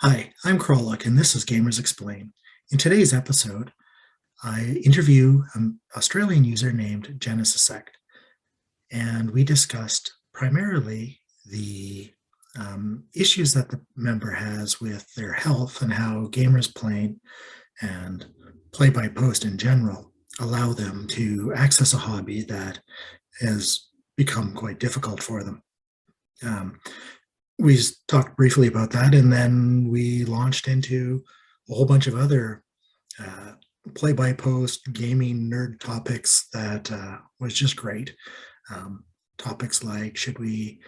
Hi, I'm Qralloq, and this is Gamers Explain. In today's episode, I interview an Australian user named Genesisect, and we discussed primarily the issues that the member has with their health and how gamers playing and play by post in general allow them to access a hobby that has become quite difficult for them. We talked briefly about that, and then we launched into a whole bunch of other play-by-post gaming nerd topics that was just great. Topics like should we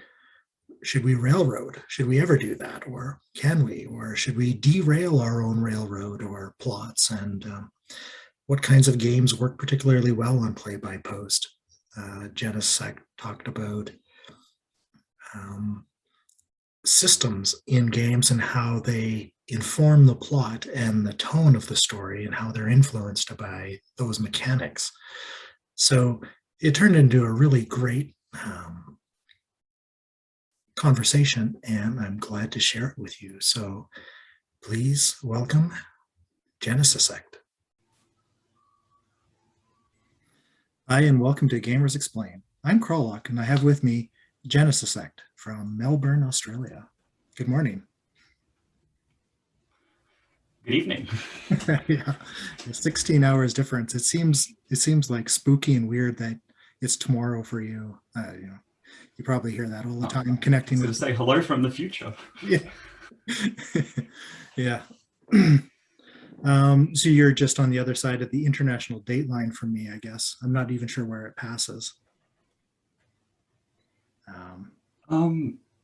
railroad? Should we ever do that, or can we? Or should we derail our own railroad or plots? And what kinds of games work particularly well on play-by-post? Genesisect talked about systems in games and how they inform the plot and the tone of the story and how they're influenced by those mechanics. So it turned into a really great conversation, and I'm glad to share it with you. So please welcome Genesisect. Hi, and welcome to Gamers Explain. I'm Qralloq, and I have with me Genesisect from Melbourne, Australia. Good morning. Good evening. Yeah, 16 hours difference. It seems like spooky and weird that it's tomorrow for you. You probably hear that all the time. Connecting with. Say hello from the future. Yeah. Yeah. So you're just on the other side of the international date line from me, I guess. I'm not even sure where it passes.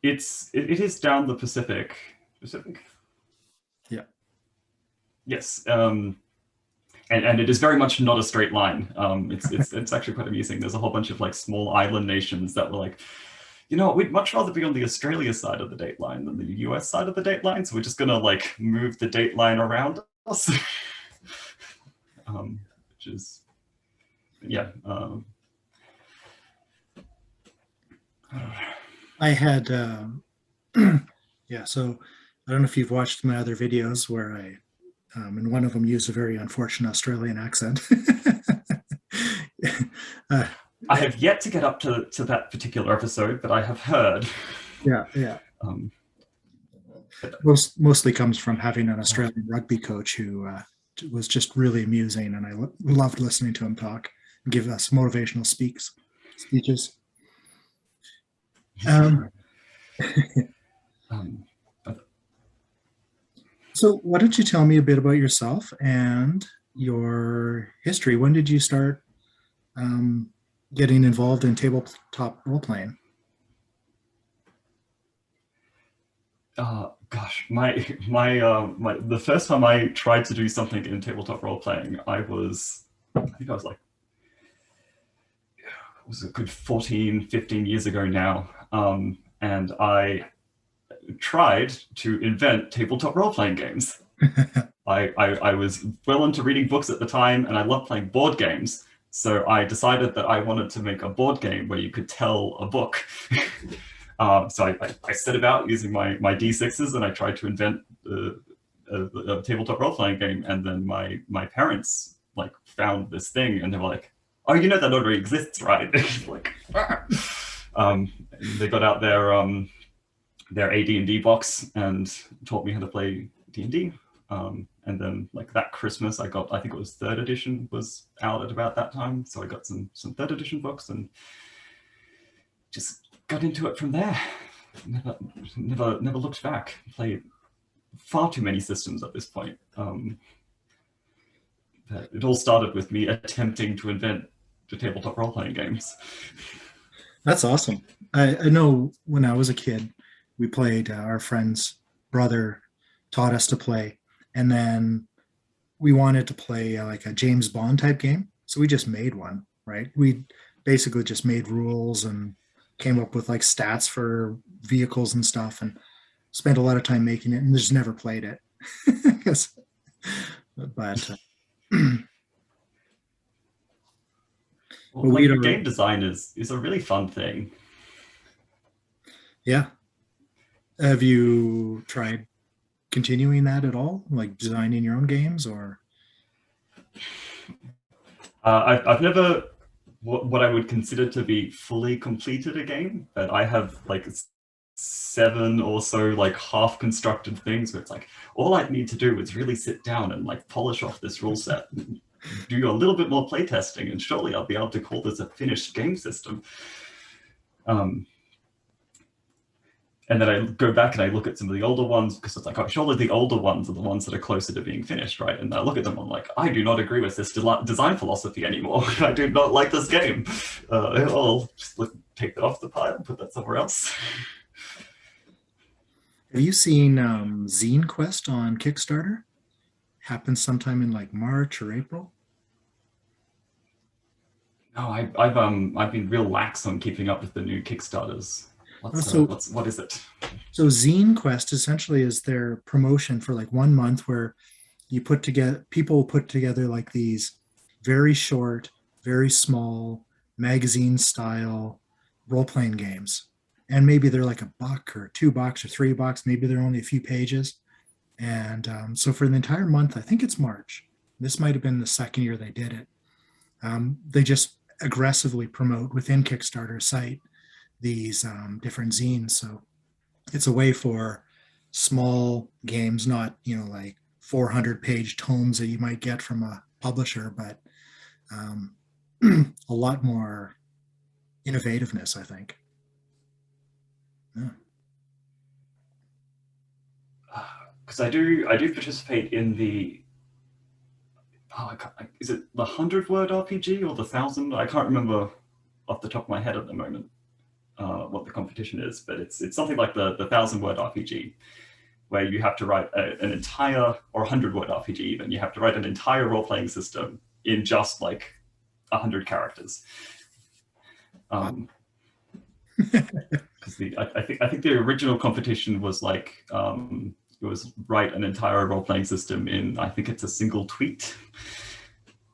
It is down the Pacific. Yeah. Yes. And it is very much not a straight line. It's actually quite amusing. There's a whole bunch of like small island nations that were like, you know, we'd much rather be on the Australia side of the date line than the US side of the date line. So we're just gonna like move the date line around us. Which is, yeah. I had, yeah, so I don't know if you've watched my other videos where I, in one of them, used a very unfortunate Australian accent. I have yet to get up to that particular episode, but I have heard. Yeah, yeah. Mostly comes from having an Australian rugby coach who was just really amusing, and I loved listening to him talk and give us motivational speeches. So why don't you tell me a bit about yourself and your history? When did you start getting involved in tabletop role-playing? Gosh, the first time I tried to do something in tabletop role-playing, I think I was like, it was a good 14, 15 years ago now. And I tried to invent tabletop role-playing games. I was well into reading books at the time, and I loved playing board games. So I decided that I wanted to make a board game where you could tell a book. So I set about using my D6s, and I tried to invent a tabletop role-playing game. And then my parents like found this thing, and they were like, "Oh, you know that already exists, right?" Like, they got out their AD&D box and taught me how to play D&D. And then like that Christmas, I think it was 3rd edition was out at about that time. So I got some 3rd edition books and just got into it from there. Never looked back. Played far too many systems at this point. It all started with me attempting to invent the tabletop role-playing games. That's awesome. I know when I was a kid, we played, our friend's brother taught us to play, and then we wanted to play like a James Bond type game. So we just made one, right? We basically just made rules and came up with like stats for vehicles and stuff, and spent a lot of time making it, and just never played it. But well, like, game design is a really fun thing. Yeah. Have you tried continuing that at all, like designing your own games, or? I've never what I would consider to be fully completed a game, but I have like 7 or so like half constructed things where it's like all I need to do is really sit down and like polish off this rule set, and do a little bit more playtesting, and surely I'll be able to call this a finished game system. And then I go back and I look at some of the older ones, because it's like, oh, surely the older ones are the ones that are closer to being finished, right? And I look at them, I'm like, I do not agree with this design philosophy anymore. I do not like this game. I'll just take that off the pile and put that somewhere else. Have you seen Zine Quest on Kickstarter? Happens sometime in like March or April. No, I've been real lax on keeping up with the new Kickstarters. What is it? So Zine Quest essentially is their promotion for like 1 month, where people put together like these very short, very small magazine style role-playing games. And maybe they're like $1 or $2 or $3. Maybe they're only a few pages. And so for the entire month, I think it's March. This might have been the second year they did it. They just aggressively promote within Kickstarter site these different zines. So it's a way for small games, not like 400-page tomes that you might get from a publisher, but a lot more innovativeness, I think. Yeah. Because I do participate in the is it the 100-word RPG or the 1,000? I can't remember off the top of my head at the moment what the competition is, but it's something like the 1,000-word RPG, where you have to write an entire, or 100-word RPG even, you have to write an entire role-playing system in just like 100 characters. Because I think the original competition was like it was write an entire role-playing system in, I think it's a single tweet,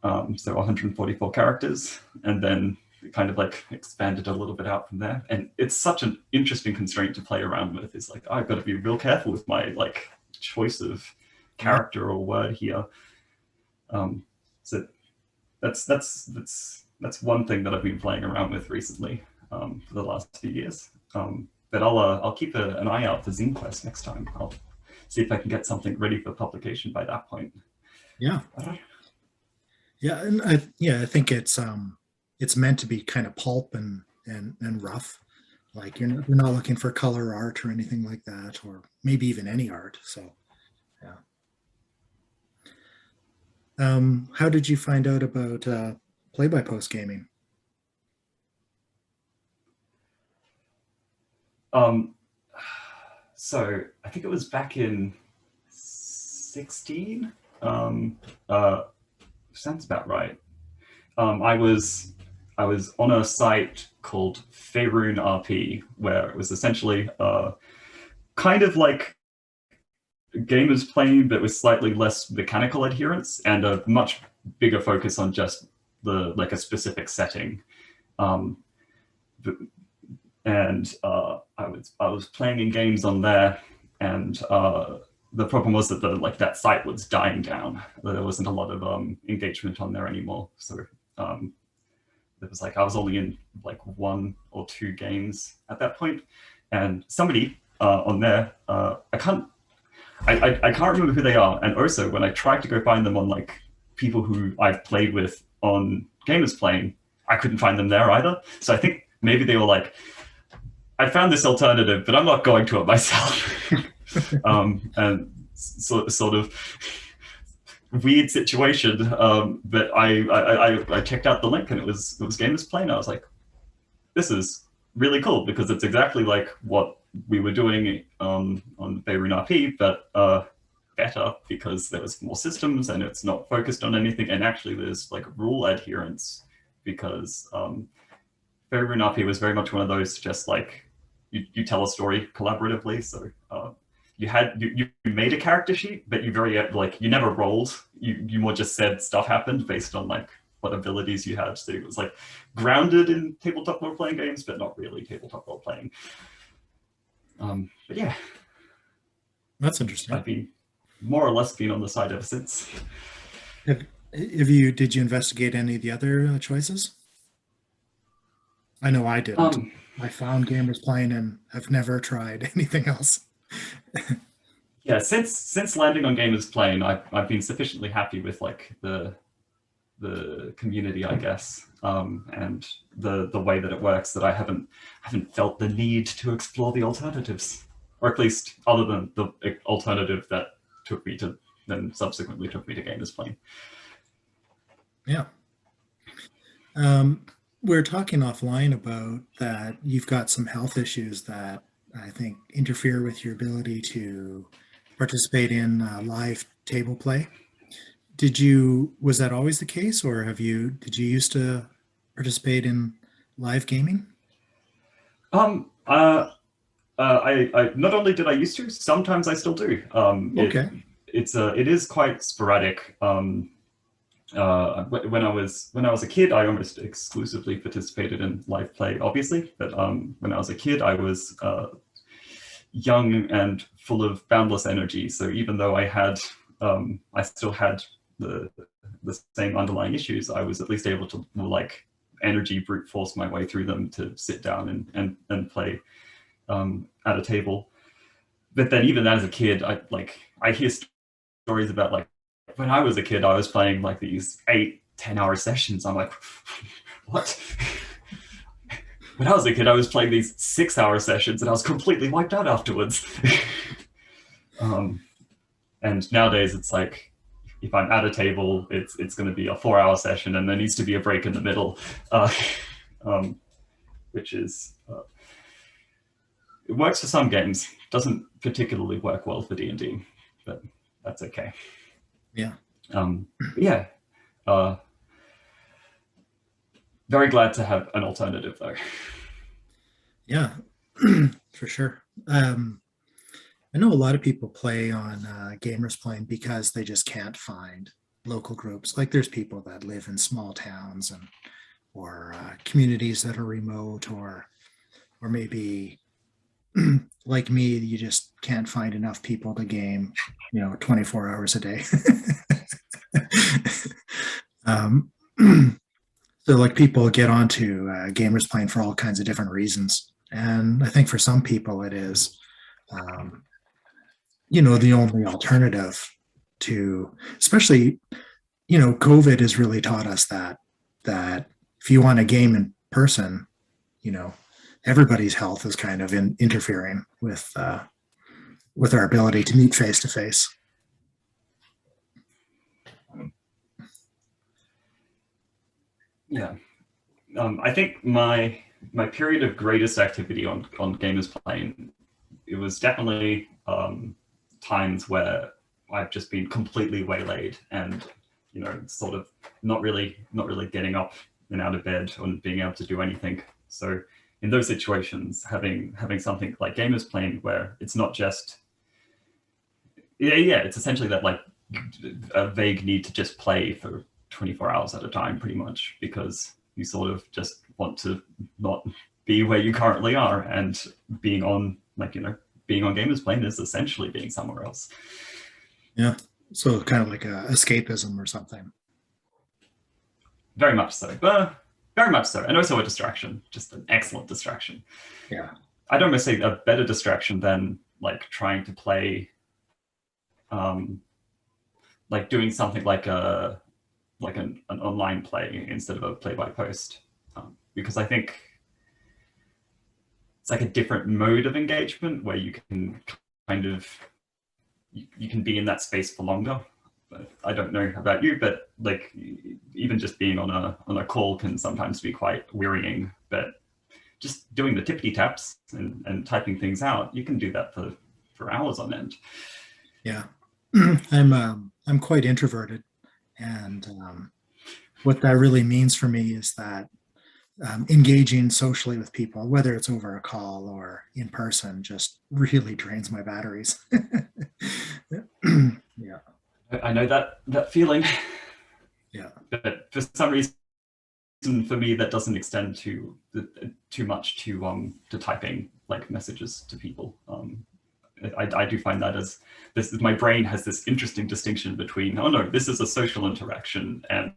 so 144 characters, and then it kind of like expanded a little bit out from there. And it's such an interesting constraint to play around with. It's like, I've got to be real careful with my like choice of character or word here. So that's one thing that I've been playing around with recently for the last few years. But I'll keep an eye out for Zine Quest next time. I'll see if I can get something ready for publication by that point. Yeah. Yeah, and I think it's meant to be kind of pulp and rough. Like you're not looking for color art or anything like that, or maybe even any art. So, yeah. How did you find out about play-by-post gaming? So I think it was back in 16. Sounds about right. I was on a site called Faerun RP, where it was essentially kind of like gamers playing, but with slightly less mechanical adherence and a much bigger focus on just a specific setting. And I was playing in games on there, and the problem was that that site was dying down. There wasn't a lot of engagement on there anymore. So it was like I was only in like 1 or 2 games at that point, and somebody on there, I can't remember who they are. And also, when I tried to go find them on like people who I've played with on Gamers Playing, I couldn't find them there either. So I think maybe they were like, I found this alternative, but I'm not going to it myself. And sort of weird situation. But I checked out the link, and it was Gamers Playing. I was like, this is really cool, because it's exactly like what we were doing on Faerun RP, but better, because there was more systems and it's not focused on anything, and actually there's like rule adherence, because Faerun RP was very much one of those just like you tell a story collaboratively. So you made a character sheet, but you never rolled. You more just said stuff happened based on like what abilities you had. So it was like grounded in tabletop role-playing games, but not really tabletop role-playing. But yeah. That's interesting. I've been more or less been on the side ever since. Did you investigate any of the other choices? I know I didn't. Um, I found gamers playing and have never tried anything else. yeah, since landing on Gamers Plane, I've been sufficiently happy with like the community, I guess, and the way that it works, that I haven't felt the need to explore the alternatives, or at least other than the alternative that took me to then subsequently took me to Gamers Plane. Yeah. We're talking offline about that you've got some health issues that I think interfere with your ability to participate in live table play. Was that always the case, or did you used to participate in live gaming? Um, uh, I not only did I used to, sometimes I still do. Okay. It is quite sporadic. When I was a kid, I almost exclusively participated in live play, obviously. But when I was a kid, I was young and full of boundless energy. So even though I still had the same underlying issues, I was at least able to like energy brute force my way through them to sit down and play at a table. But then even as a kid, I hear stories about like when I was a kid, I was playing like these 8-10 hour sessions. I'm like, what? When I was a kid, I was playing these 6-hour sessions and I was completely wiped out afterwards. And nowadays it's like, if I'm at a table, it's going to be a 4-hour session and there needs to be a break in the middle, which is, it works for some games, doesn't particularly work well for D&D, but that's okay. Yeah. Yeah. Very glad to have an alternative though. Yeah, for sure. I know a lot of people play on Gamers Plane because they just can't find local groups. Like there's people that live in small towns or communities that are remote, or maybe like me, you just can't find enough people to game, 24 hours a day. um, so like people get onto Gamers Plane for all kinds of different reasons, and I think for some people it is um, the only alternative to, especially, COVID has really taught us that if you want a game in person, you know, everybody's health is kind of interfering with our ability to meet face to face. Yeah. I think my period of greatest activity on Gamers Plane, it was definitely times where I've just been completely waylaid and sort of not really getting up and out of bed or being able to do anything. So in those situations, having something like Gamers Plane where it's not just it's essentially that like a vague need to just play for 24 hours at a time, pretty much, because you sort of just want to not be where you currently are, and being on Gamers Plane is essentially being somewhere else. Yeah. So kind of like a escapism or something. Very much so. Very much so. And also a distraction, just an excellent distraction. Yeah. I'd almost say a better distraction than like trying to play, like doing something like an online play instead of a play-by-post, because I think it's like a different mode of engagement where you can kind of you can be in that space for longer. I don't know about you, but like even just being on a call can sometimes be quite wearying. But just doing the tippity taps and typing things out, you can do that for hours on end. Yeah. I'm quite introverted, and what that really means for me is that engaging socially with people, whether it's over a call or in person, just really drains my batteries. Yeah. I know that feeling. Yeah. But for some reason, for me, that doesn't extend too much to typing like messages to people. I do find that as my brain has this interesting distinction between, oh no, this is a social interaction and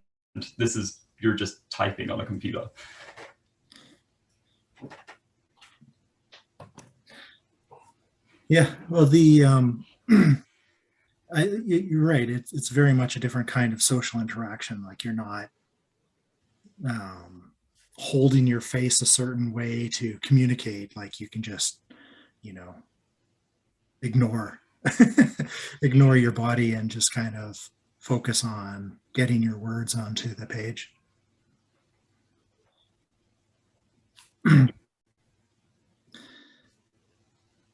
this is you're just typing on a computer. Yeah, well, you're right. It's very much a different kind of social interaction. Like you're not holding your face a certain way to communicate. Like you can just, you know, ignore ignore your body and just kind of focus on getting your words onto the page.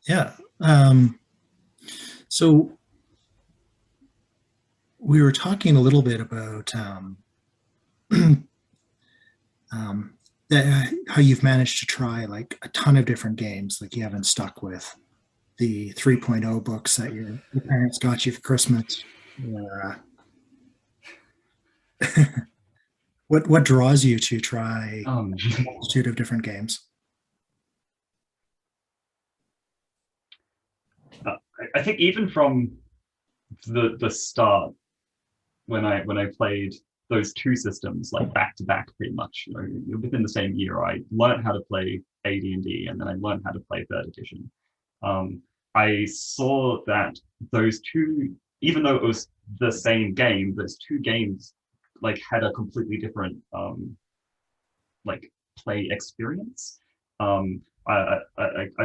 Yeah. So we were talking a little bit about how you've managed to try like a ton of different games, like you haven't stuck with the 3.0 books that your parents got you for Christmas. Or, what draws you to try a multitude of different games? I think even from the start, when I played those two systems like back to back, pretty much, you know, within the same year, I learned how to play AD&D, and then I learned how to play third edition. I saw that those two, even though it was the same game, those two games like had a completely different like play experience. I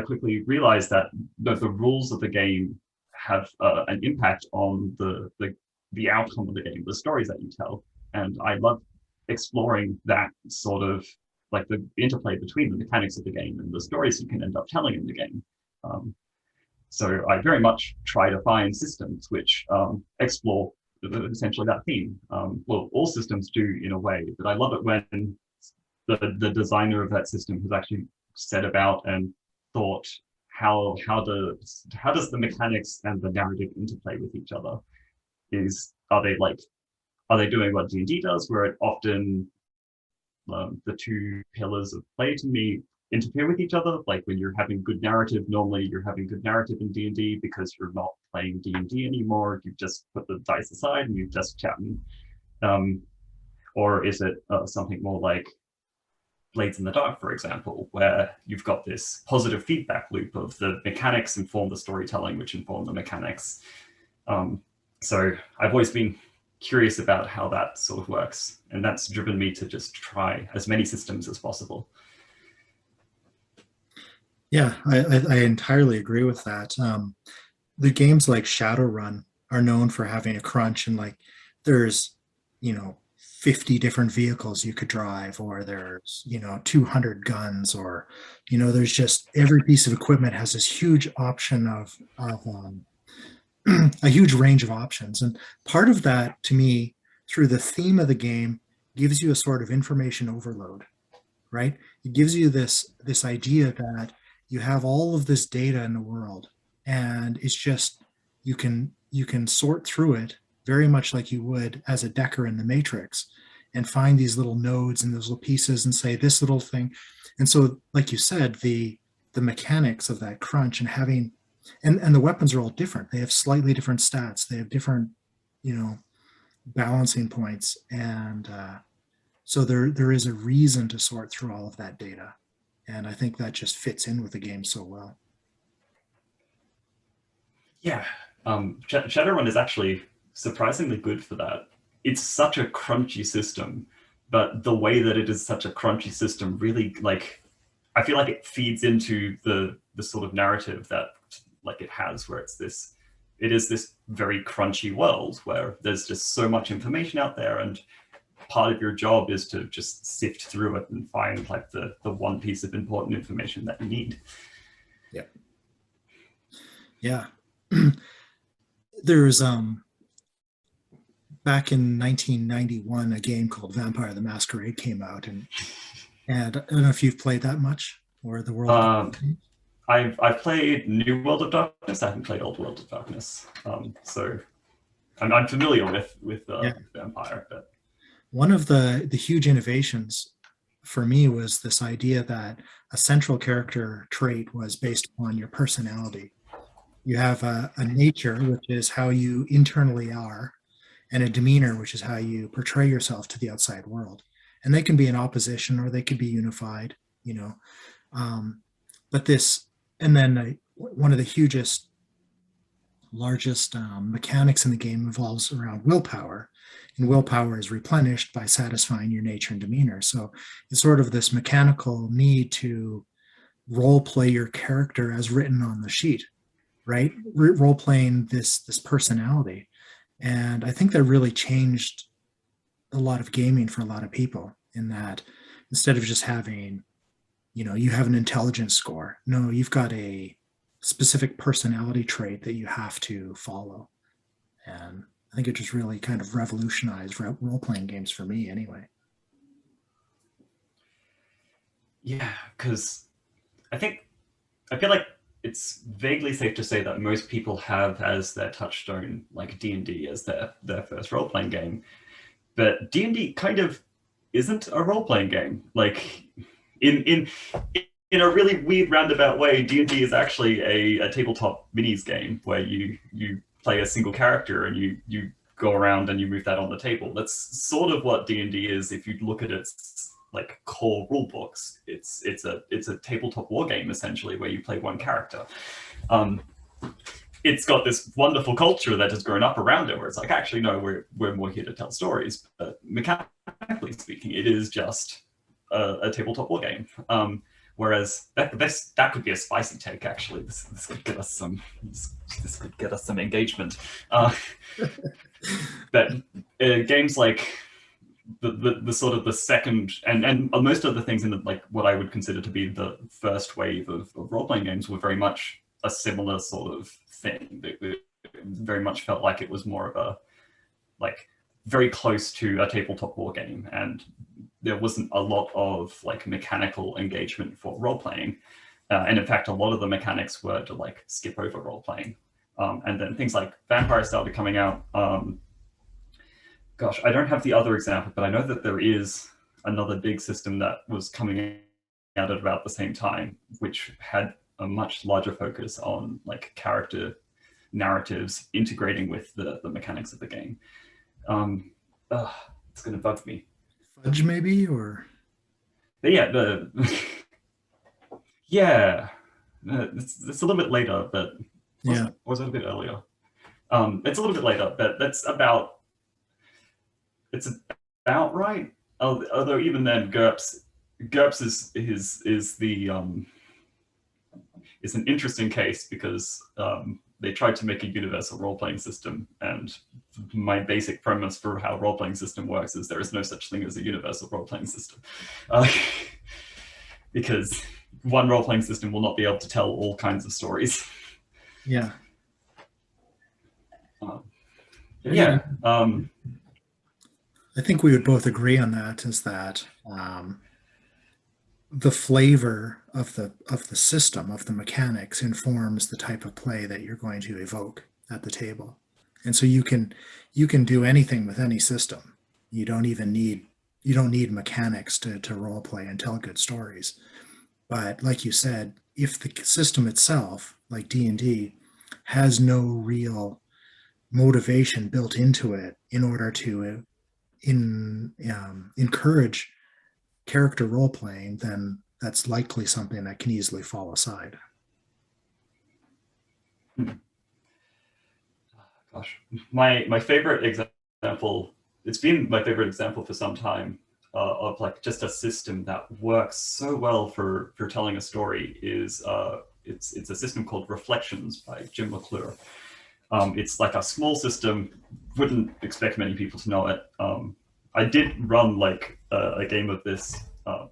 quickly realized that the rules of the game have an impact on the outcome of the game, the stories that you tell, and I love exploring that sort of like the interplay between the mechanics of the game and the stories you can end up telling in the game. So I very much try to find systems which explore essentially that theme. Well, all systems do in a way, but I love it when the designer of that system has actually set about and thought how does the mechanics and the narrative interplay with each other? Are they doing what D&D does, where it often the two pillars of play to me interfere with each other? Like when you're having good narrative, normally you're having good narrative in D&D because you're not playing D&D anymore. You just put the dice aside and you're just chatting. Or is it something more like Blades in the Dark, for example, where you've got this positive feedback loop of the mechanics inform the storytelling, which inform the mechanics. So I've always been curious about how that sort of works, and that's driven me to just try as many systems as possible. Yeah, I entirely agree with that. The games like Shadowrun are known for having a crunch, and like there's, 50 different vehicles you could drive, or there's 200 guns, or there's just every piece of equipment has this huge option of a huge range of options. And part of that, to me, through the theme of the game, gives you a sort of information overload, right? It gives you this idea that you have all of this data in the world, and it's just you can sort through it very much like you would as a decker in the Matrix, and find these little nodes and those little pieces and say this little thing. And so, like you said, the mechanics of that crunch and having and the weapons are all different. They have slightly different stats. They have different, balancing points, and so there is a reason to sort through all of that data, and I think that just fits in with the game so well. Yeah, Shadowrun is actually surprisingly good for that. It's such a crunchy system, but the way that it is such a crunchy system really, like, I feel like it feeds into the sort of narrative that like it has, where it is this very crunchy world where there's just so much information out there, and part of your job is to just sift through it and find like the one piece of important information that you need. Yeah. There's back in 1991 a game called Vampire the Masquerade came out, and I don't know if you've played that much, or the world. I've played New World of Darkness. I haven't played Old World of Darkness, so I'm familiar with Vampire. But one of the huge innovations for me was this idea that a central character trait was based upon your personality. You have a nature, which is how you internally are, and a demeanor, which is how you portray yourself to the outside world. And they can be in opposition or they could be unified, you know. Um, but this, and then one of the largest mechanics in the game revolves around willpower. And willpower is replenished by satisfying your nature and demeanor. So it's sort of this mechanical need to role play your character as written on the sheet, right? Role playing this personality. And I think that really changed a lot of gaming for a lot of people in that instead of just having, you have an intelligence score. No, you've got a specific personality trait that you have to follow. And I think it just really kind of revolutionized role playing games for me anyway. Yeah, because I feel like it's vaguely safe to say that most people have as their touchstone like D&D as their first role playing game, but D&D kind of isn't a role playing game. Like in in a really weird roundabout way, D&D is actually a tabletop minis game where you play a single character and you go around and you move that on the table. That's sort of what D&D is if you look at its like core rule books. It's a tabletop war game essentially where you play one character. Um, it's got this wonderful culture that has grown up around it where it's like, actually, no, we're more here to tell stories. But mechanically speaking, it is just a tabletop war game. Whereas that could be a spicy take. Actually, this could get us this could get us some engagement. But games like the sort of the second and most of the things in the, like what I would consider to be the first wave of role playing games were very much a similar sort of thing. It very much felt like it was more of a like very close to a tabletop war game, and there wasn't a lot of like mechanical engagement for role playing. And in fact, a lot of the mechanics were to like skip over role playing. And then things like Vampire started coming out. Gosh, I don't have the other example, but I know that there is another big system that was coming out at about the same time, which had a much larger focus on like character narratives integrating with the mechanics of the game. It's going to bug me. Fudge, maybe, or But yeah, yeah, it's a little bit later, but yeah, was it a bit earlier? It's a little bit later, but it's about right. Although even then, GURPS is the is an interesting case because they tried to make a universal role playing system, and my basic premise for how role playing system works is there is no such thing as a universal role playing system, because one role playing system will not be able to tell all kinds of stories. yeah, Yeah. I think we would both agree on that. Is that the flavor of the system of the mechanics informs the type of play that you're going to evoke at the table, and so you can do anything with any system. You don't need mechanics to role play and tell good stories. But like you said, if the system itself, like D&D, has no real motivation built into it in order to encourage character role playing, then that's likely something that can easily fall aside. Gosh, my favorite example. It's been my favorite example for some time of like just a system that works so well for telling a story is it's a system called Reflections by Jim McClure. It's like a small system. Wouldn't expect many people to know it. I did run like a game of this.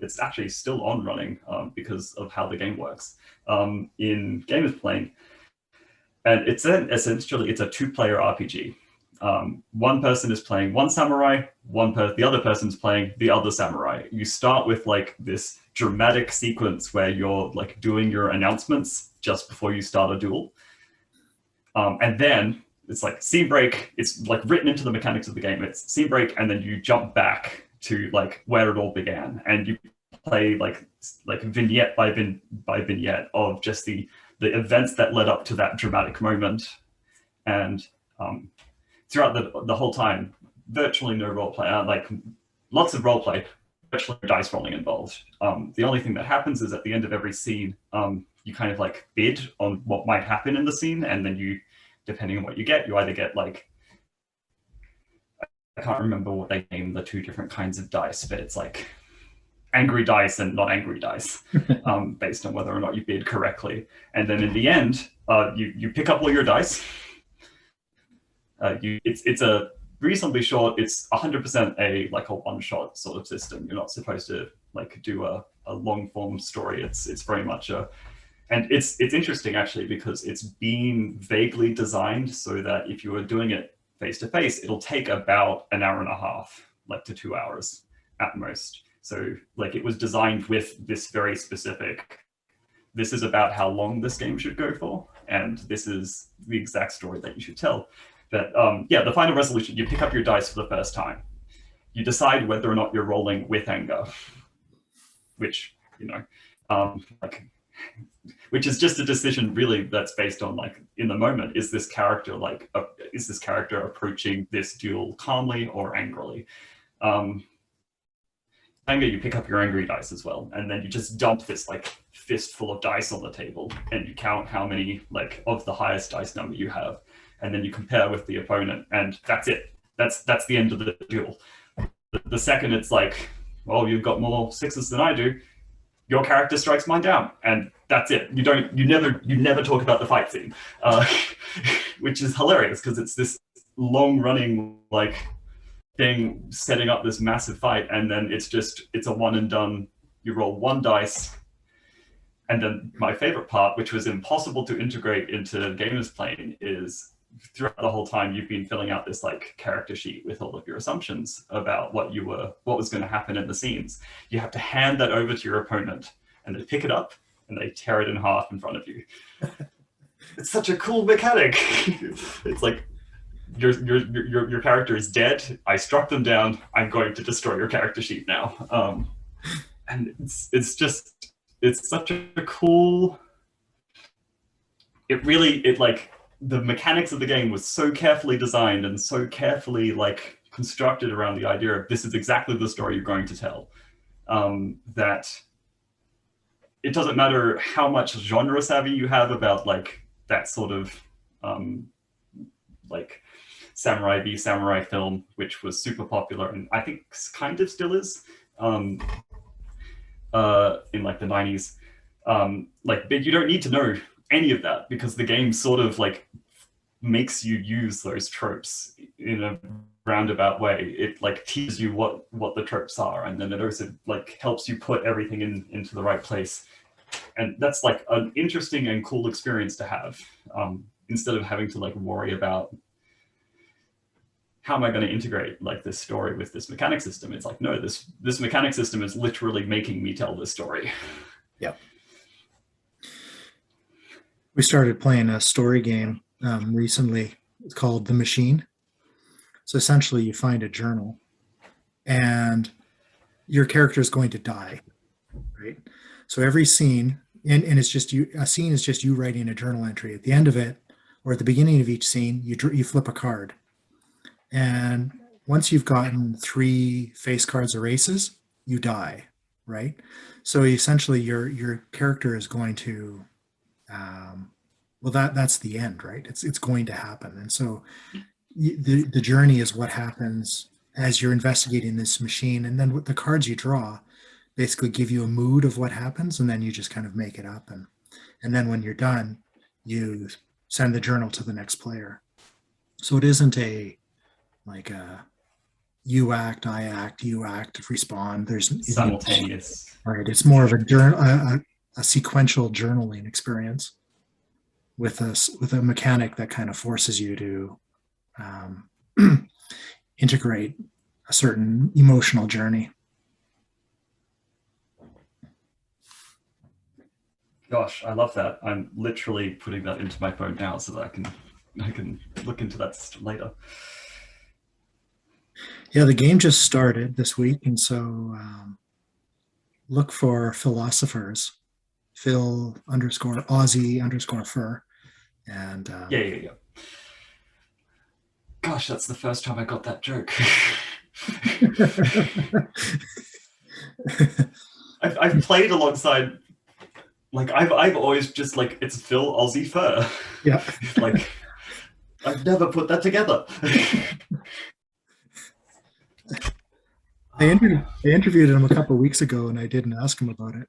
It's actually still on running because of how the game works in exPlane. And essentially it's a two-player RPG. One person is playing one samurai, the other person's playing the other samurai. You start with like this dramatic sequence where you're like doing your announcements just before you start a duel. And then it's like scene break. It's like written into the mechanics of the game. It's scene break, and then you jump back to like where it all began, and you play like vignette by vignette of just the the events that led up to that dramatic moment. And throughout the whole time, virtually no role play, like lots of role play, virtually no dice rolling involved. The only thing that happens is at the end of every scene, you kind of like bid on what might happen in the scene, and then you, depending on what you get, you either get like, I can't remember what they name the two different kinds of dice, but it's like angry dice and not angry dice, based on whether or not you bid correctly. And then in the end, you pick up all your dice. It's a reasonably short. It's 100% a one-shot sort of system. You're not supposed to like do a long form story. It's very much a, and it's interesting actually because it's been vaguely designed so that if you were doing it face to face, it'll take about an hour and a half, like to 2 hours at most. So like it was designed with this very specific, this is about how long this game should go for, and this is the exact story that you should tell. But yeah, the final resolution, you pick up your dice for the first time. You decide whether or not you're rolling with anger, which, you know, which is just a decision really that's based on like, in the moment, is this character approaching this duel calmly or angrily? Anger, you pick up your angry dice as well, and then you just dump this like fistful of dice on the table, and you count how many like of the highest dice number you have, and then you compare with the opponent, and that's it. That's the end of the duel. The second it's like, well, you've got more sixes than I do, your character strikes mine down, and that's it. You never talk about the fight scene, which is hilarious because it's this long running like thing setting up this massive fight, and then it's a one and done. You roll one dice, and then my favorite part, which was impossible to integrate into Gamer's Plane, is throughout the whole time you've been filling out this like character sheet with all of your assumptions about what was going to happen in the scenes. You have to hand that over to your opponent, and they pick it up and they tear it in half in front of you. It's such a cool mechanic. It's like, your character is dead. I struck them down. I'm going to destroy your character sheet now. And it's such a cool. The mechanics of the game was so carefully designed and so carefully like constructed around the idea of this is exactly the story you're going to tell. That it doesn't matter how much genre savvy you have about like that sort of like samurai v samurai film, which was super popular and I think kind of still is in like the 90s. But you don't need to know any of that because the game sort of like makes you use those tropes in a roundabout way. It like teaches you what the tropes are, and then it also like helps you put everything into the right place. And that's like an interesting and cool experience to have, instead of having to like worry about how am I going to integrate like this story with this mechanic system. It's like, no, this mechanic system is literally making me tell this story. Yeah. We started playing a story game recently. It's called The Machine. So essentially you find a journal and your character is going to die, right? So every scene, and it's just you, a scene is just you writing a journal entry. At the end of it, or at the beginning of each scene, you flip a card. And once you've gotten 3 face cards or aces, you die, right? So essentially your character is going to, well, that's the end, right? It's going to happen. And so the journey is what happens as you're investigating this machine. And then what the cards you draw basically give you a mood of what happens, and then you just kind of make it up. And then when you're done, you send the journal to the next player. So it isn't like a you act, I act, you act, respond. There's simultaneous. Right. It's more of a sequential journaling experience with a mechanic that kind of forces you to integrate a certain emotional journey. Gosh, I love that. I'm literally putting that into my phone now so that I can look into that system later. Yeah, the game just started this week, and so look for philosophers Phil underscore Aussie underscore fur. And Yeah. Gosh, that's the first time I got that joke. I've played alongside, like I've always just like, it's Phil Aussie fur. yeah. Like I've never put that together. I interviewed him a couple of weeks ago and I didn't ask him about it.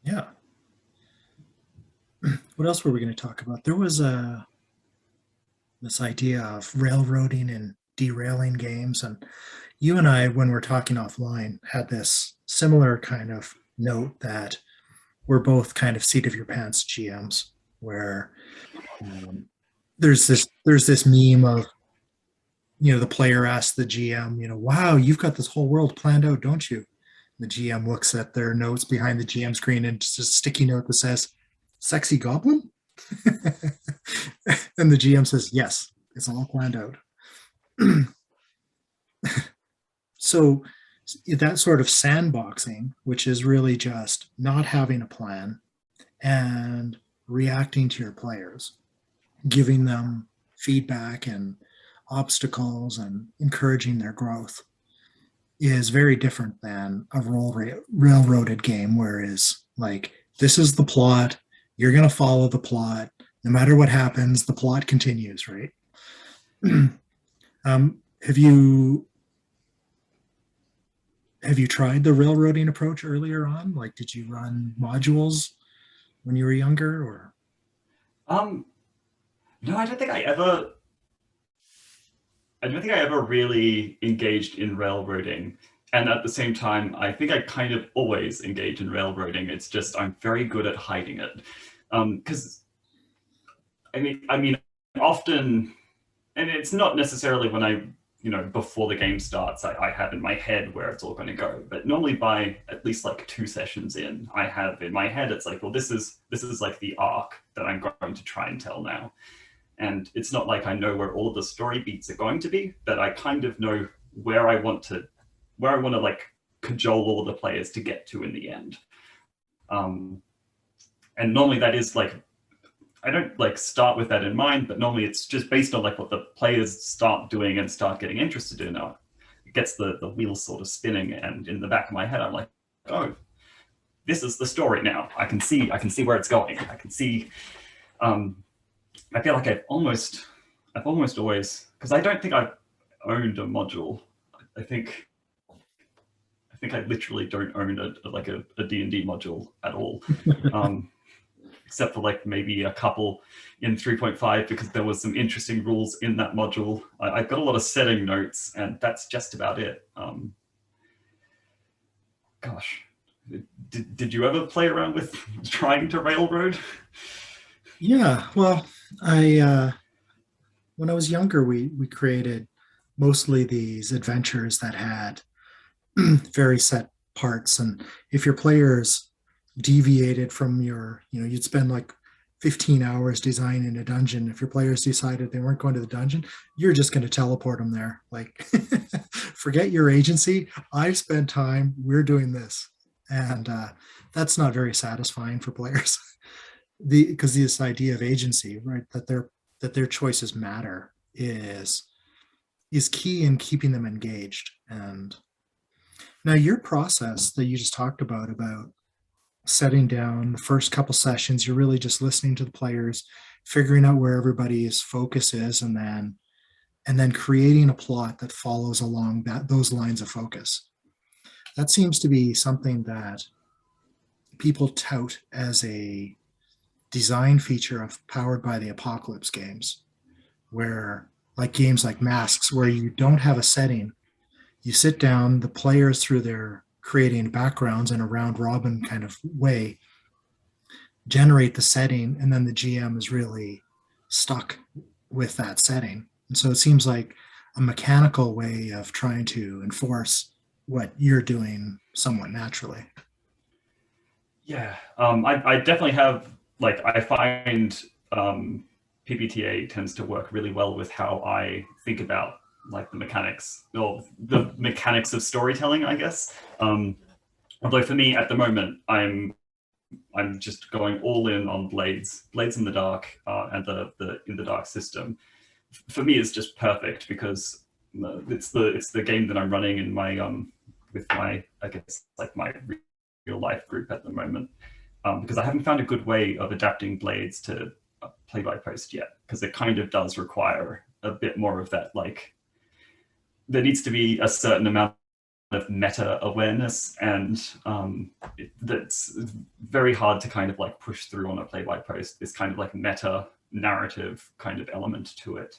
Yeah. What else were we going to talk about? There was this idea of railroading and derailing games. And you and I, when we're talking offline, had this similar kind of note that we're both kind of seat of your pants GMs, where there's this meme of, the player asks the GM, wow, you've got this whole world planned out, don't you? The GM looks at their notes behind the GM screen and just a sticky note that says, "Sexy goblin?" And the GM says, "Yes, it's all planned out." So that sort of sandboxing, which is really just not having a plan and reacting to your players, giving them feedback and obstacles and encouraging their growth, is very different than a railroaded game where it's like, this is the plot, you're going to follow the plot, no matter what happens, the plot continues, right? Have you tried the railroading approach earlier on? Like, did you run modules when you were younger, or? No, I don't think I ever really engaged in railroading. And at the same time, I think I kind of always engage in railroading. It's just I'm very good at hiding it. Because I mean, often, and it's not necessarily when I, before the game starts, I have in my head where it's all going to go. But normally by at least like 2 sessions in, I have in my head, it's like, well, this is like the arc that I'm going to try and tell now. And it's not like I know where all of the story beats are going to be, but I kind of know where I want to like cajole all of the players to get to in the end. And normally that is like, I don't like start with that in mind, but normally it's just based on like what the players start doing and start getting interested in. It gets the wheels sort of spinning, and in the back of my head, I'm like, oh, this is the story now. I can see where it's going. I can see. I feel like I've almost always, because I don't think I've owned a module. I think I literally don't own a D&D module at all. Except for like maybe a couple in 3.5 because there was some interesting rules in that module. I've got a lot of setting notes, and that's just about it. Gosh, did you ever play around with trying to railroad? Yeah, well, when I was younger, we created mostly these adventures that had very set parts, and if your players deviated from you'd spend like 15 hours designing a dungeon. If your players decided they weren't going to the dungeon, you're just going to teleport them there. Like, forget your agency. I've spent time. We're doing this, and that's not very satisfying for players. Because this idea of agency, right, that their choices matter, is key in keeping them engaged. And now your process that you just talked about setting down the first couple sessions, you're really just listening to the players, figuring out where everybody's focus is, and then creating a plot that follows along those lines of focus. That seems to be something that people tout as a design feature of Powered by the Apocalypse games, where like games like Masks, where you don't have a setting, you sit down, the players through their creating backgrounds in a round robin kind of way generate the setting, and then the GM is really stuck with that setting. And so it seems like a mechanical way of trying to enforce what you're doing somewhat naturally. Yeah, I definitely have, like, I find PBTA tends to work really well with how I think about like the mechanics of storytelling, I guess. Although for me at the moment, I'm just going all in on Blades in the Dark, and the In the Dark system. For me, it's just perfect because it's the game that I'm running in my with my, I guess, like my real life group at the moment, because I haven't found a good way of adapting Blades to play by post yet, because it kind of does require a bit more of that, like there needs to be a certain amount of meta awareness, and that's very hard to kind of like push through on a play by post, this kind of like meta narrative kind of element to it.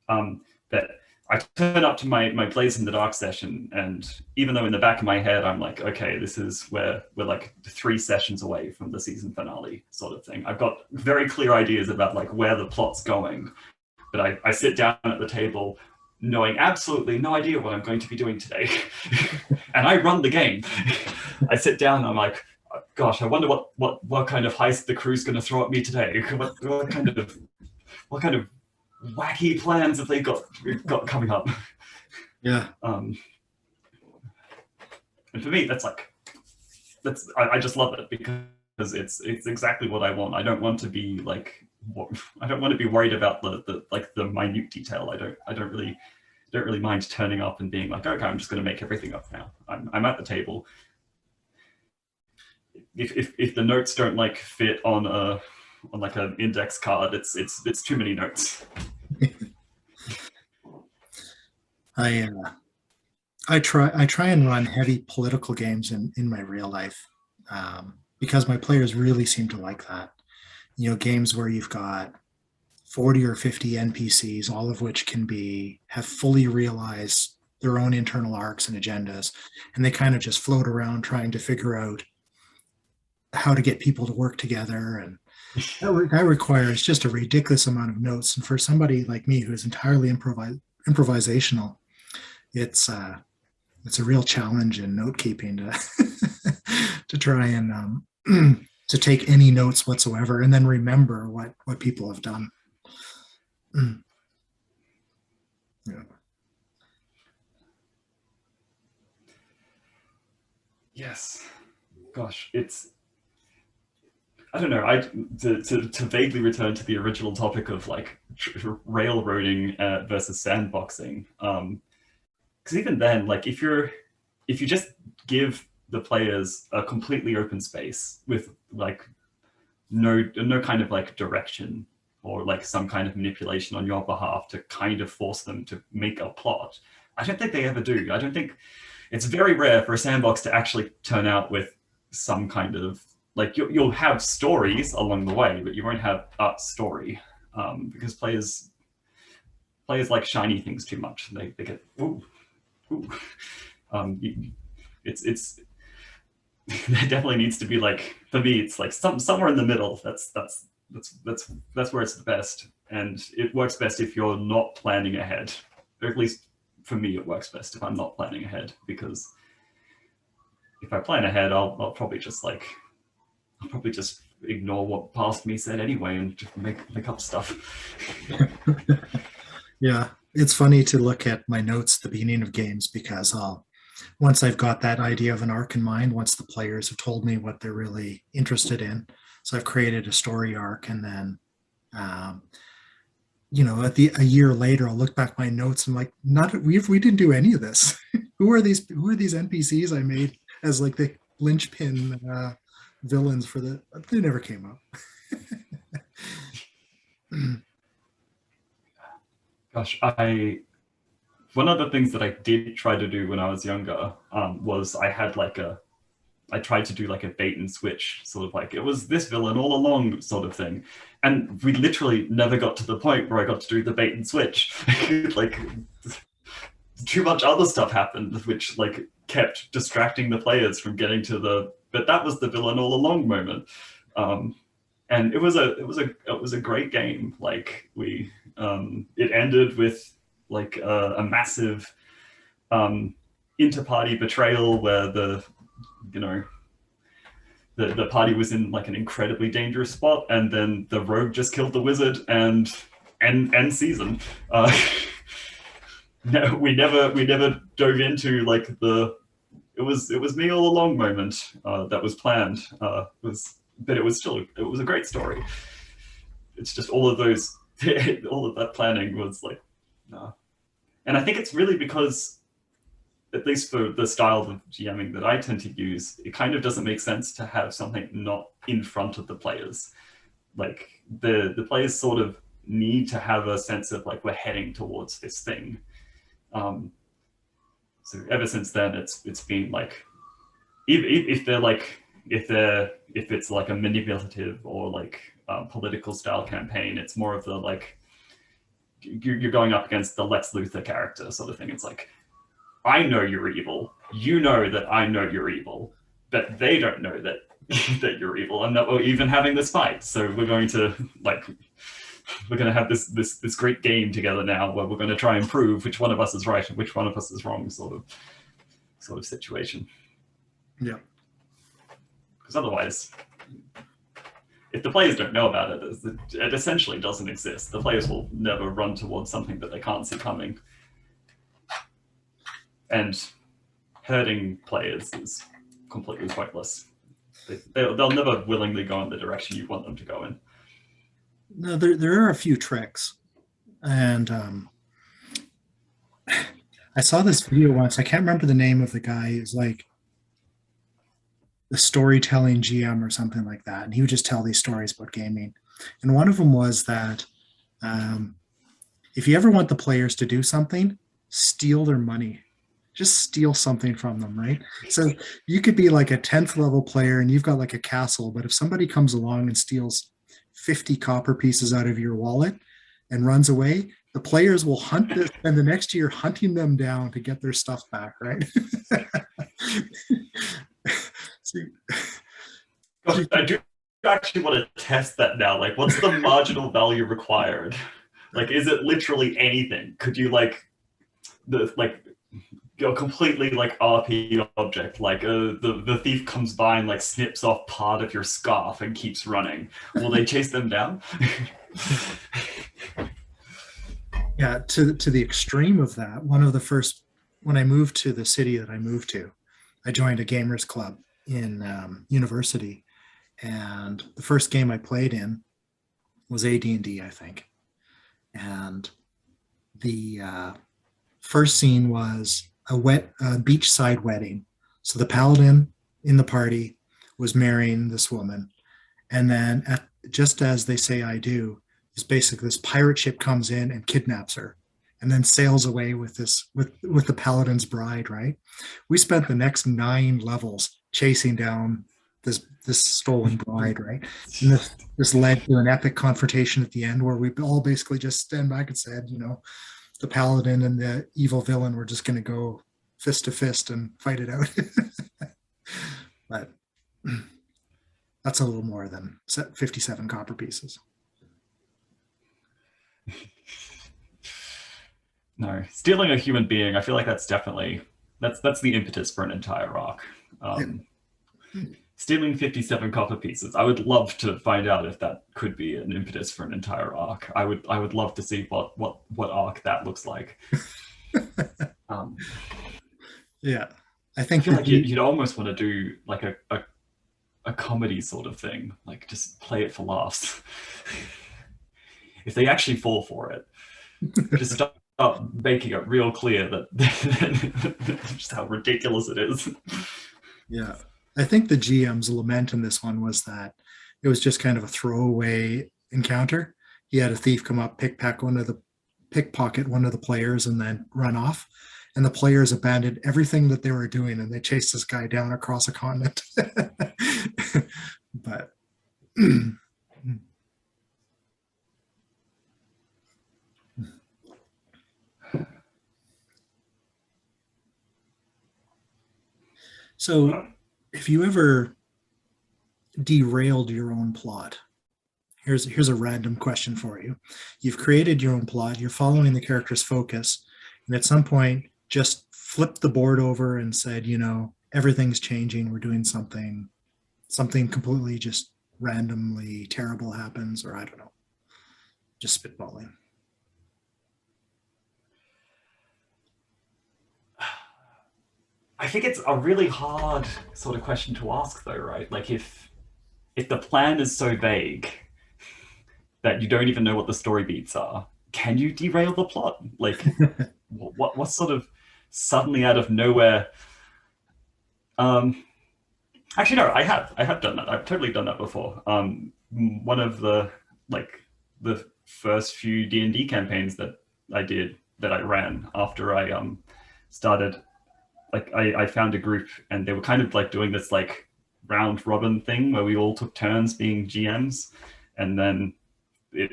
That I turn up to my Blades in the Dark session, and even though in the back of my head I'm like, okay, this is where we're like 3 sessions away from the season finale sort of thing. I've got very clear ideas about like where the plot's going, but I sit down at the table knowing absolutely no idea what I'm going to be doing today. And I run the game. I sit down and I'm like, gosh, I wonder what kind of heist the crew's going to throw at me today. What kind of wacky plans have they got coming up? Yeah. And for me, I just love it, because it's exactly what I want. I don't want to be like, I don't want to be worried about the minute detail. I don't really mind turning up and being like, okay, I'm just going to make everything up now. I'm at the table. If the notes don't like fit on like an index card, it's too many notes. I try and run heavy political games in my real life, because my players really seem to like that. Games where you've got 40 or 50 NPCs, all of which have fully realized their own internal arcs and agendas, and they kind of just float around trying to figure out how to get people to work together. And that requires just a ridiculous amount of notes. And for somebody like me who is entirely improvisational, it's a real challenge in note keeping to try and to take any notes whatsoever and then remember what people have done. Yeah. Yes. Gosh, I don't know. To vaguely return to the original topic of like railroading versus sandboxing, because even then, like if you just give the players a completely open space with like no kind of like direction or like some kind of manipulation on your behalf to kind of force them to make a plot, I don't think they ever do. I don't think it's very rare for a sandbox to actually turn out with some kind of like you'll have stories along the way, but you won't have a story, because players like shiny things too much. They get ooh. It's there definitely needs to be like, for me, it's like somewhere in the middle. That's where it's the best, and it works best if you're not planning ahead. Or at least for me, it works best if I'm not planning ahead, because if I plan ahead, I'll probably just ignore what past me said anyway and just make up stuff. Yeah, it's funny to look at my notes at the beginning of games, because once I've got that idea of an arc in mind, once the players have told me what they're really interested in, so I've created a story arc, and then a year later I'll look back at my notes and like, we didn't do any of this. who are these NPCs I made as like the linchpin villains they never came up. Gosh, one of the things that I did try to do when I was younger was I tried to do like a bait and switch, sort of like it was this villain all along sort of thing. And we literally never got to the point where I got to do the bait and switch. Like too much other stuff happened, which like kept distracting the players from getting to but that was the villain all along moment. And it was a great game. Like it ended with like a massive inter-party betrayal where the the party was in like an incredibly dangerous spot, and then the rogue just killed the wizard, and end season. No, we never dove into like the it was me all along moment that was planned. But it was a great story. It's just all of those all of that planning was like, no. And I think it's really because, at least for the style of GMing that I tend to use, it kind of doesn't make sense to have something not in front of the players. Like the players sort of need to have a sense of like, we're heading towards this thing. So ever since then, it's been like, if it's like a manipulative or like political style campaign, it's more of the like, you're going up against the Lex Luthor character sort of thing. It's like, I know you're evil. You know that I know you're evil, but they don't know that that you're evil, and that we're even having this fight. So we're going to have this great game together now, where we're going to try and prove which one of us is right and which one of us is wrong, sort of situation. Yeah. Because otherwise, if the players don't know about it, it essentially doesn't exist. The players will never run towards something that they can't see coming. And hurting players is completely pointless. They'll never willingly go in the direction you want them to go in. No, there are a few tricks. And I saw this video once. I can't remember the name of the guy. He's like the storytelling GM or something like that. And he would just tell these stories about gaming. And one of them was that if you ever want the players to do something, steal their money. Just steal something from them, right? So you could be like a 10th level player and you've got like a castle, but if somebody comes along and steals 50 copper pieces out of your wallet and runs away, the players will hunt this, and the next year hunting them down to get their stuff back, right? Gosh, I do actually want to test that now. Like, what's the marginal value required? Like, is it literally anything? Could you go completely like RP object, like the thief comes by and like snips off part of your scarf and keeps running? Will they chase them down? Yeah, to the extreme of that, when I moved to the city that I moved to, I joined a gamers club in university, and the first game I played in was AD&D, I think. And the first scene was a beachside wedding. So the paladin in the party was marrying this woman, and then just as they say I do, is basically this pirate ship comes in and kidnaps her, and then sails away with the paladin's bride. Right? We spent the next 9 levels chasing down this stolen bride. Right? And this led to an epic confrontation at the end, where we all basically just stand back and said, the paladin and the evil villain were just going to go fist to fist and fight it out. But that's a little more than 57 copper pieces. No, stealing a human being, I feel like that's definitely that's the impetus for an entire arc. Stealing 57 copper pieces, I would love to find out if that could be an impetus for an entire arc. I would love to see what arc that looks like. Yeah, I think feel like you'd almost want to do like a comedy sort of thing, like just play it for laughs. If they actually fall for it, just start making it real clear that just how ridiculous it is. Yeah, I think the GM's lament in this one was that it was just kind of a throwaway encounter. He had a thief come up, pickpocket one of the players, and then run off. And the players abandoned everything that they were doing, and they chased this guy down across a continent. But so if you ever derailed your own plot, here's a random question for you. You've created your own plot, you're following the character's focus, and at some point just flipped the board over and said, everything's changing, we're doing something something completely just randomly terrible happens, or I don't know, just spitballing. I think it's a really hard sort of question to ask, though, right? Like, if the plan is so vague that you don't even know what the story beats are, can you derail the plot? Like, what sort of suddenly out of nowhere? Actually, no, I have done that. I've totally done that before. One of the like the first few D&D campaigns that I ran after I started, like I found a group and they were kind of like doing this like round robin thing where we all took turns being GMs, and then it,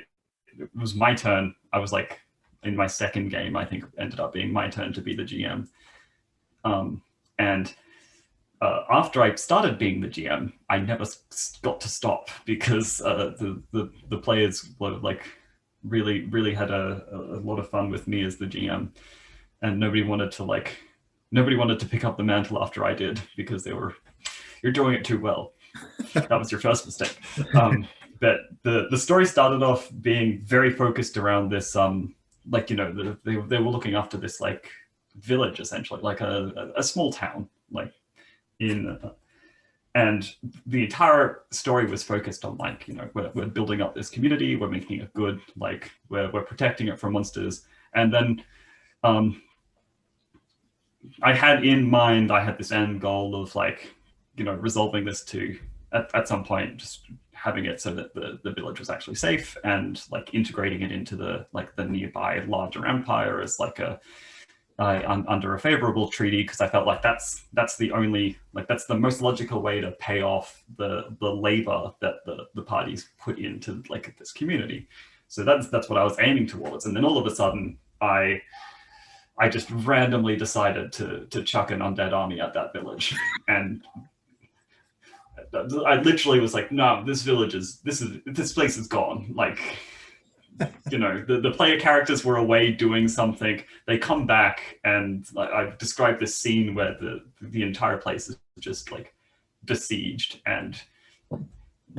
it was my turn. I was like in my second game, I think ended up being my turn to be the GM. And after I started being the GM, I never got to stop because the players were like really had a lot of fun with me as the GM, and nobody wanted to pick up the mantle after I did because they were, you're doing it too well. That was your first mistake. But the story started off being very focused around this like, you know, they were looking after this like village, essentially like a small town, like in and the entire story was focused on like, you know, we're building up this community, we're making it good, like we're protecting it from monsters. And then I had this end goal of like, you know, resolving this to at some point just having it so that the village was actually safe, and like integrating it into the nearby larger empire as like under a favorable treaty, because I felt like that's the only, like that's the most logical way to pay off the labor that the parties put into like this community. So that's what I was aiming towards. And then all of a sudden I just randomly decided to chuck an undead army at that village. And I literally was like, no, this place is gone. Like, you know, the player characters were away doing something. They come back, and I've described this scene where the entire place is just like besieged, and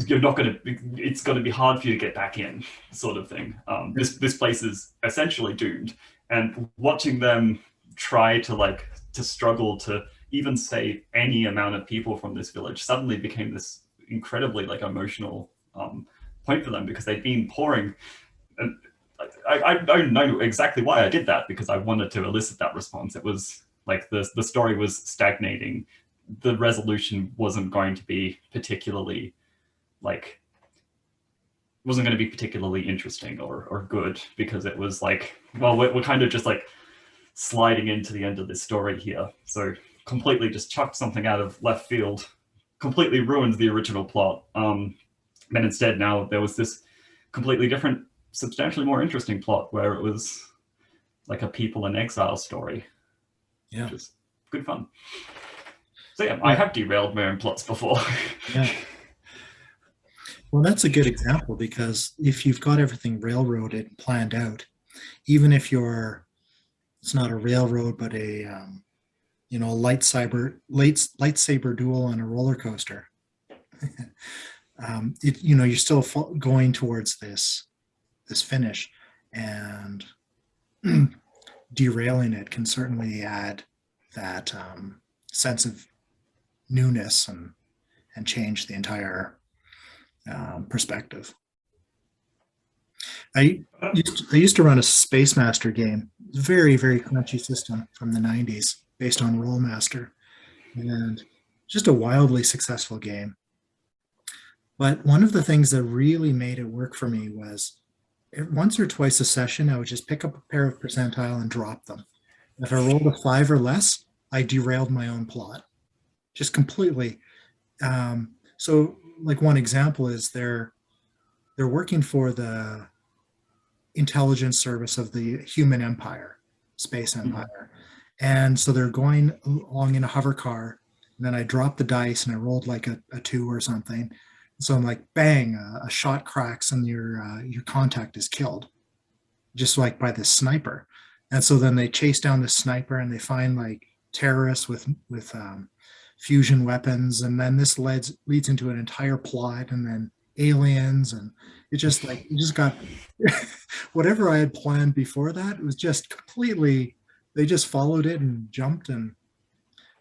you're not going to. It's going to be hard for you to get back in, sort of thing. This place is essentially doomed, and watching them try to struggle to even save any amount of people from this village suddenly became this incredibly like emotional point for them, because they'd been pouring. And I don't know exactly why I did that, because I wanted to elicit that response. It was like the story was stagnating. The resolution wasn't going to be particularly interesting or good, because it was like, well, we're kind of just like sliding into the end of this story here. So completely just chucked something out of left field, completely ruined the original plot. And instead now there was this completely different, substantially more interesting plot where it was like a people in exile story. Yeah. Which is good fun. So yeah, I have derailed my own plots before. Yeah. Well, that's a good example, because if you've got everything railroaded and planned out, even if it's not a railroad, but a you know, lightsaber duel on a roller coaster, you know, you're still going towards this finish, and derailing it can certainly add that sense of newness and change the entire perspective. I used to run a Space Master game, very crunchy system from the 90s based on Rollmaster, and just a wildly successful game. But one of the things that really made it work for me was once or twice a session, I would just pick up a pair of percentile and drop them. If I rolled a 5 or less, I derailed my own plot just completely. So like one example is they're working for the intelligence service of the human empire, space empire. And so they're going along in a hover car, and then I dropped the dice and I rolled like a 2 or something. So I'm like, bang, a shot cracks and your contact is killed, just like by this sniper. And so then they chase down the sniper and they find like terrorists with fusion weapons, and then this leads into an entire plot, and then aliens, and it just got whatever I had planned before that. It was just completely, they just followed it and jumped, and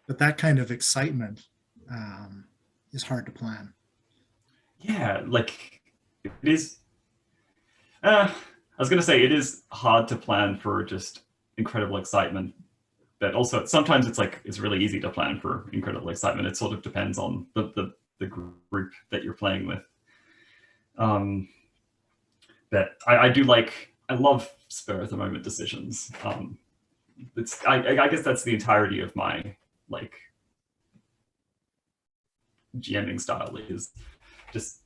but that kind of excitement is hard to plan. Yeah, like it is. I was gonna say it is hard to plan for just incredible excitement, but also sometimes it's really easy to plan for incredible excitement. It sort of depends on the group that you're playing with. But I love spur of the moment decisions. I guess that's the entirety of my like GMing style is just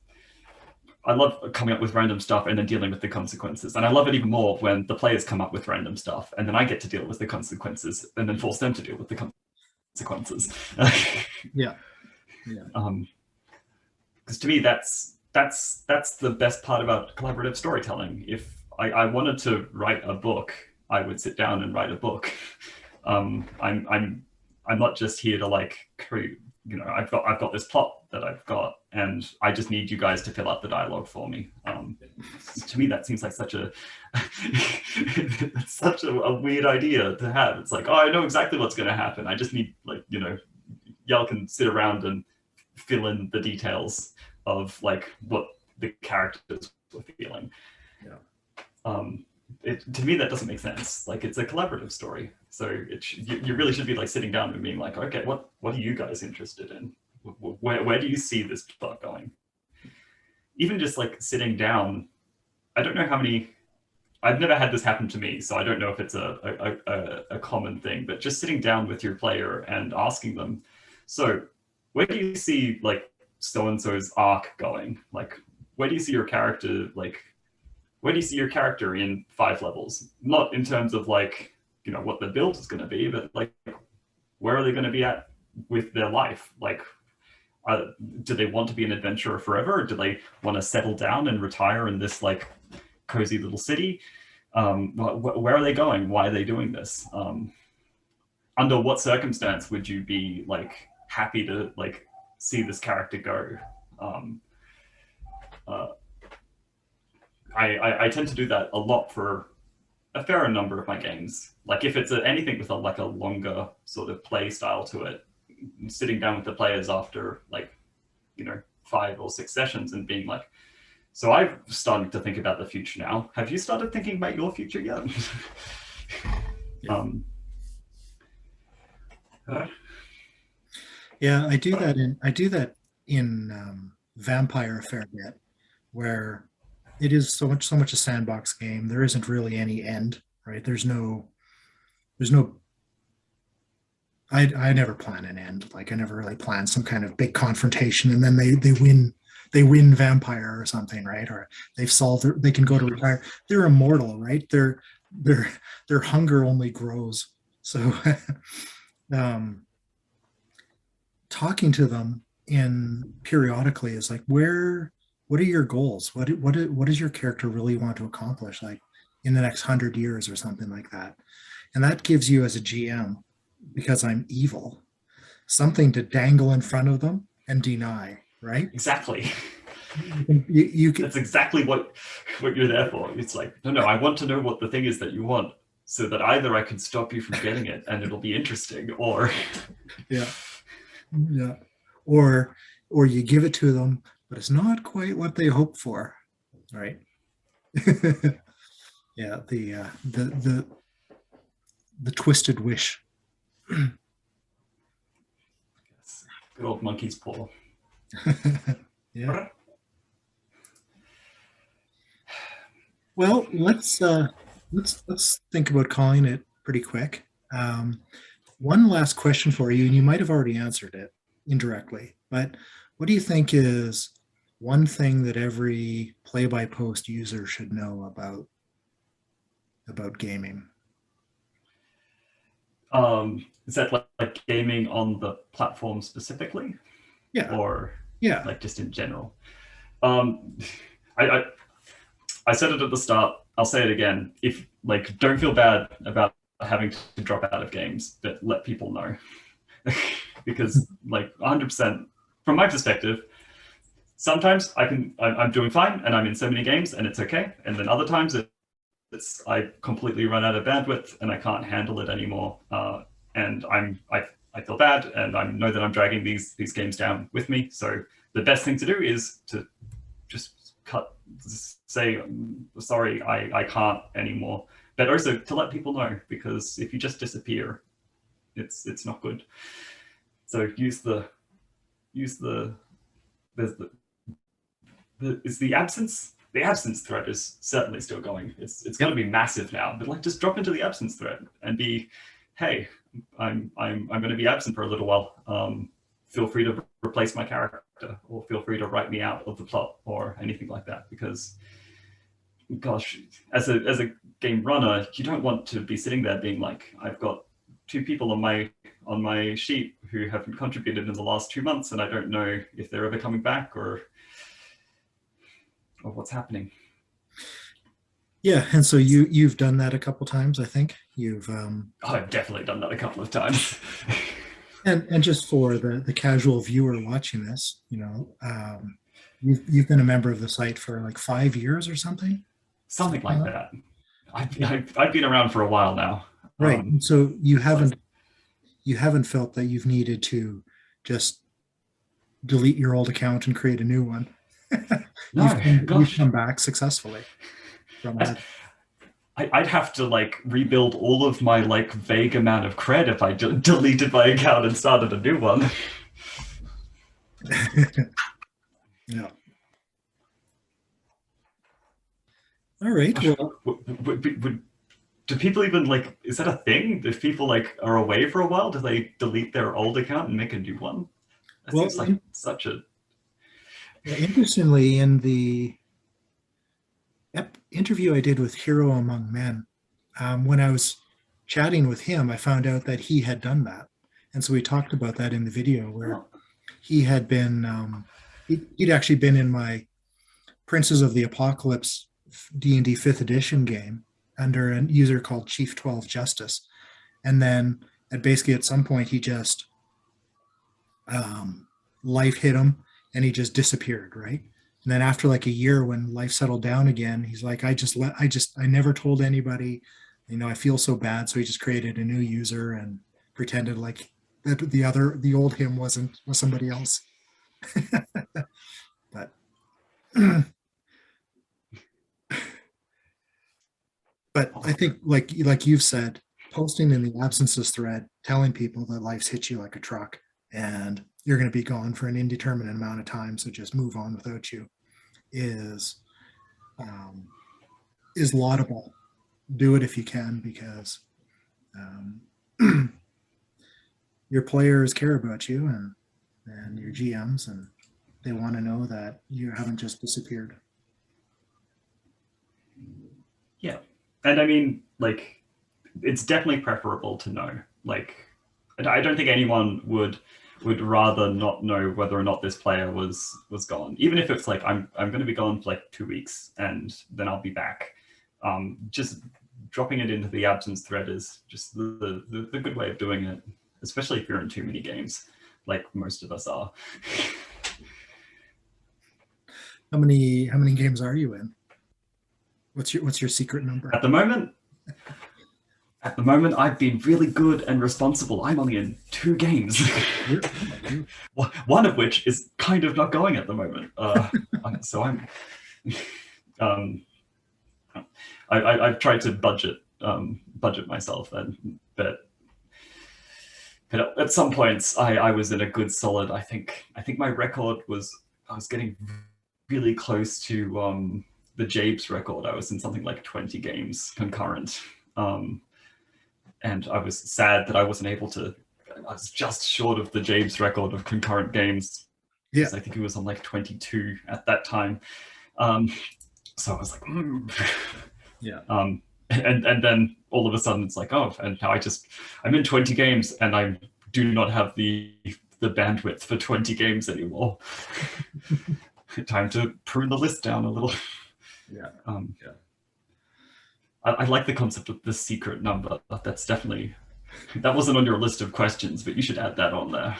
I love coming up with random stuff and then dealing with the consequences. And I love it even more when the players come up with random stuff and then I get to deal with the consequences and then force them to deal with the consequences. Yeah. Because to me, that's the best part about collaborative storytelling. If I wanted to write a book, I would sit down and write a book. I'm not just here to like create, I've got this plot that I've got, and I just need you guys to fill out the dialogue for me. To me, that seems like such a such a weird idea to have. It's like, oh, I know exactly what's going to happen. I just need y'all can sit around and fill in the details of like what the characters were feeling. Yeah. To me, that doesn't make sense. Like, it's a collaborative story, so you really should be like sitting down and being like, okay, what are you guys interested in? Where do you see this plot going? Even just like sitting down, I don't know how many. I've never had this happen to me, so I don't know if it's a common thing. But just sitting down with your player and asking them, so where do you see like so and so's arc going? Like, where do you see your character where do you see your character in 5 levels? Not in terms of like, what the build is going to be, but like, where are they going to be at with their life? Like, do they want to be an adventurer forever? Or do they want to settle down and retire in this like cozy little city? Where are they going? Why are they doing this? Under what circumstance would you be like happy to like see this character go? I tend to do that a lot for a fair number of my games. Like if it's anything with a longer sort of play style to it, sitting down with the players after 5 or 6 sessions and being like, so I've started to think about the future now. Have you started thinking about your future yet? Yeah, I do that in Vampire a fair bit, where it is so much a sandbox game. There isn't really any end, right? There's no I never plan an end. Like I never really plan some kind of big confrontation and then they win Vampire or something, right? Or they can go to retire. They're immortal, right? Their hunger only grows. So talking to them in periodically is like, what are your goals? What does your character really want to accomplish, like in the next 100 years or something like that? And that gives you as a GM, because I'm evil, something to dangle in front of them and deny, right? Exactly. You can, That's exactly what you're there for. It's like, no, I want to know what the thing is that you want, so that either I can stop you from getting it and it'll be interesting, or yeah, or you give it to them, but it's not quite what they hope for, right? Yeah, the twisted wish. Good old monkey's paw. Yeah. Well, let's think about calling it pretty quick. One last question for you, and you might have already answered it indirectly, but what do you think is one thing that every play-by-post user should know about gaming? Is that like gaming on the platform specifically? Yeah. Or Yeah. like just in general? I said it at the start, I'll say it again. If don't feel bad about having to drop out of games, but let people know. because like 100% from my perspective, sometimes I'm doing fine and I'm in so many games and it's okay, and then other times I completely run out of bandwidth and I can't handle it anymore, and I feel bad, and I know that I'm dragging these games down with me. So the best thing to do is to just say sorry, I can't anymore, but also to let people know, because if you just disappear, it's not good. So use the there's the absence. The absence thread is certainly still going. It's going to be massive now, but like just drop into the absence thread and be, hey, I'm going to be absent for a little while. Feel free to replace my character, or feel free to write me out of the plot, or anything like that. Because, gosh, as a game runner, you don't want to be sitting there being like, I've got 2 people on my sheet who haven't contributed in the last 2 months, and I don't know if they're ever coming back or what's happening. Yeah, and so you've done that a couple times, I think. You've I've definitely done that a couple of times. and just for the casual viewer watching this, you've been a member of the site for like 5 years or something. Something like that. I've been around for a while now. Right. So you haven't felt that you've needed to just delete your old account and create a new one. No, you've come back successfully from that. I'd have to like rebuild all of my like vague amount of cred if I deleted my account and started a new one. Yeah. All right. Well, do people even like? Is that a thing? If people like are away for a while, do they delete their old account and make a new one? That seems like such a. Interestingly, in the interview I did with Hero Among Men, when I was chatting with him, I found out that he had done that, and so we talked about that in the video where he had been. He'd actually been in my Princes of the Apocalypse D&D 5th edition game under a user called Chief 12 Justice, and then basically at some point he just life hit him and he just disappeared, right? And then after like a year, when life settled down again, he's like, I never told anybody, I feel so bad. So he just created a new user and pretended like that the old him was somebody else. But I think like you've said, posting in the absences thread, telling people that life's hit you like a truck and you're going to be gone for an indeterminate amount of time, so just move on without you, is laudable. Do it if you can, because your players care about you and your GMs, and they want to know that you haven't just disappeared. Yeah, and I mean, like, it's definitely preferable to know. Like, I don't think anyone would rather not know whether or not this player was gone, even if it's like I'm going to be gone for like 2 weeks and then I'll be back. Just dropping it into the absence thread is just the good way of doing it, especially if you're in too many games, like most of us are. How many games are you in? What's your secret number? At the moment, I've been really good and responsible. I'm only in 2 games. One of which is kind of not going at the moment. So I've tried to budget myself, but at some points I was in a good solid. I think my record was, I was getting really close to the Jabes record. I was in something like 20 games concurrent. And I was sad that I wasn't able to. I was just short of the Jabes record of concurrent games. Yeah, I think it was on like 22 at that time. So I was like, yeah. And then all of a sudden it's like, oh, and now I'm in 20 games and I do not have the bandwidth for 20 games anymore. Time to prune the list down a little. Yeah. I like the concept of the secret number. That's definitely That wasn't on your list of questions, but you should add that on there.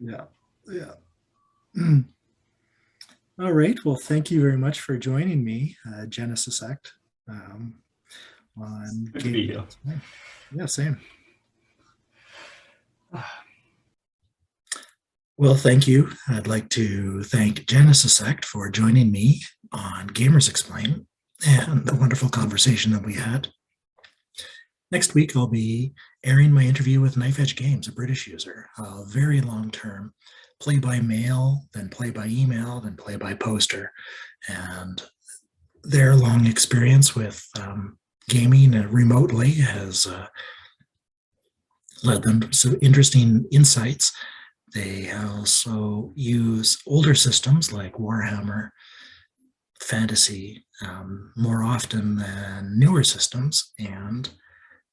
Yeah, yeah. All right. Well, thank you very much for joining me, Genesisect, on Good to be here. Yeah, same. Well, thank you. I'd like to thank Genesisect for joining me on Gamers Explain and the wonderful conversation that we had. Next week, I'll be airing my interview with Knife Edge Games, a British user, a very long-term play by mail, then play by email, then play by poster. And their long experience with gaming remotely has led them to some interesting insights. They also use older systems like Warhammer Fantasy more often than newer systems, and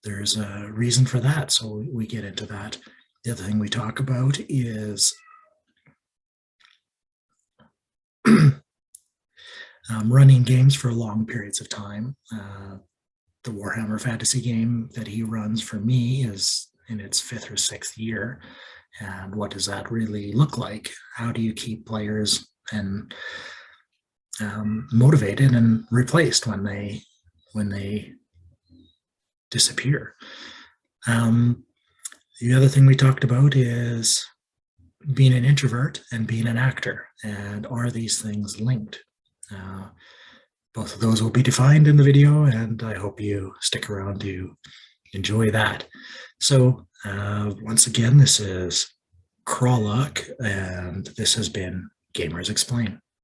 there's a reason for that, so we get into that. The other thing we talk about is running games for long periods of time. The Warhammer Fantasy game that he runs for me is in its 5th or 6th year. And what does that really look like? How do you keep players and motivated and replaced when they disappear? The other thing we talked about is being an introvert and being an actor, and are these things linked? Both of those will be defined in the video, and I hope you stick around to enjoy that. So once again, this is Qralloq, and this has been Gamers Explain.